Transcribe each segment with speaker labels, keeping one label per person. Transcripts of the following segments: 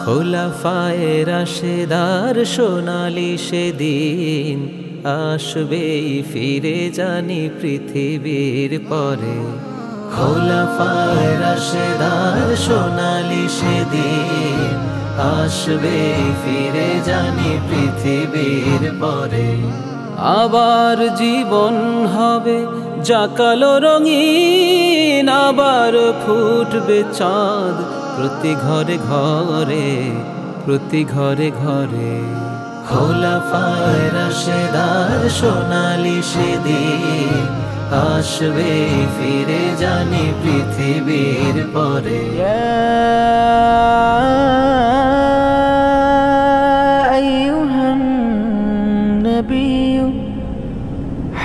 Speaker 1: খোলাফায়ে রাশেদার সোনালি সেদিন আসবেই, ফিরে জানি পৃথিবীর পরে। খোলাফায়ে রাশেদার সোনালি সেদিন আসবেই, ফিরে জানি পৃথিবীর পরে। আবার জীবন হবে জাকালো রঙিন, আবার ফুটবে চাঁদ প্রতি ঘরে ঘরে, প্রতি ঘরে ঘরে। খোলাফায়ে রাশেদার সোনালি সেদিন আসবে, ফিরে জানি পৃথিবীর পরে।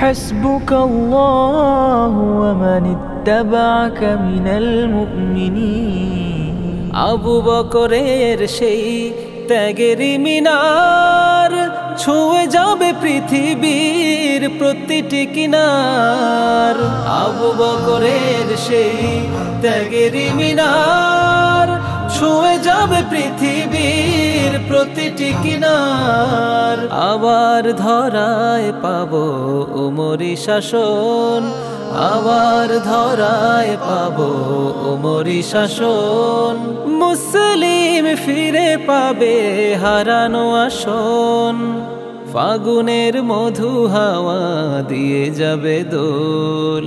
Speaker 2: حسبك الله ومن اتبعك من المؤمنين।
Speaker 1: আবু বকরের সেই ত্যাগেরই মিনার ছুঁয়ে যাবে পৃথিবীর প্রতিটি কিনার। আবু বকরের সেই ত্যাগেরই মিনার ছুঁয়ে যাবে পৃথিবীর প্রতিটি কিনার। আবার ধরায় পাবো ওমরি শাসন, আবার ধরায় পাবো ওমরি শাসন। মুসলিম ফিরে পাবে হারানো আসন, ফাগুনের মধু হাওয়া দিয়ে যাবে দোল,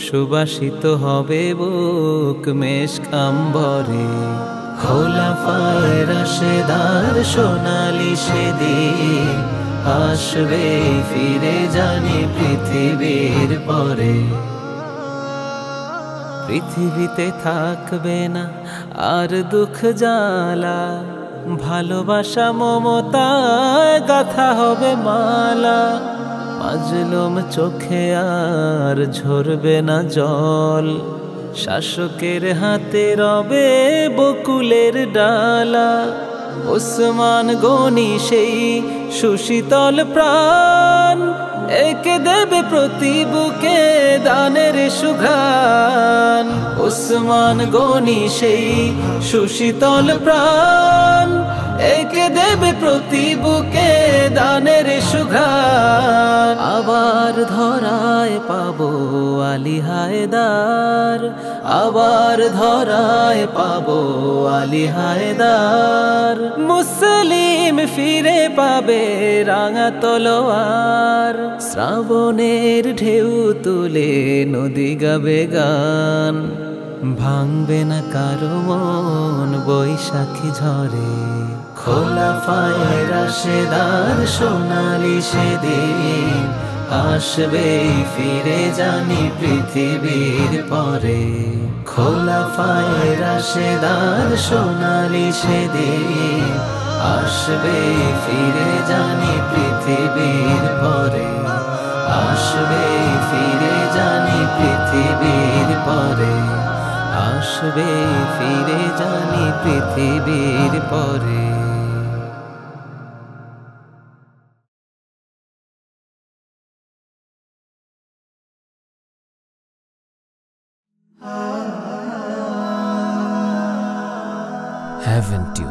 Speaker 1: সুবাসিত হবে বুক মেশক আম্বরে। খোলাফায়ে রাশেদার সোনালি সেদিন আসবে, ফিরে জানি পৃথিবীর পরে। পৃথিবীতে থাকবে না আর দুঃখ জ্বালা, ভালোবাসা মমতায় গাথা হবে মালা। মাজলুম চোখে আর ঝরবে না জল, শাসকের হাতে রবে বকুলের ডালা। ওসমান গনি সেই সুশীতল প্রাণ, একে দেবে প্রতি বুকে দানের সুঘ্রাণ। ওসমান গনি সেই সুশীতল প্রাণ, একে দেবে প্রতি বুকে দানের সুঘ্রাণ। আবার ধরায় পাবো আলী হায়দার, আবার ধরায় পাবো আলী হায়দার। মুসলিম ফিরে পাবে রাঙা তলোয়ার, শ্রাবণের ঢেউ তুলে নদী গাবে গান। ভাঙবে না কারো মন বৈশাখী ঝরে। খোলাফায়ে রাশেদার সোনালি সেদিন আসবে, ফিরে জানি পৃথিবীর পরে। খোলাফায়ে রাশেদার সোনালি সেদিন আসবে, ফিরে জানি পৃথিবীর পরে। আসবে, ফিরে জানি পৃথিবীর পরে। আসবে, ফিরে জানি পৃথিবীর পরে।
Speaker 3: Haven't you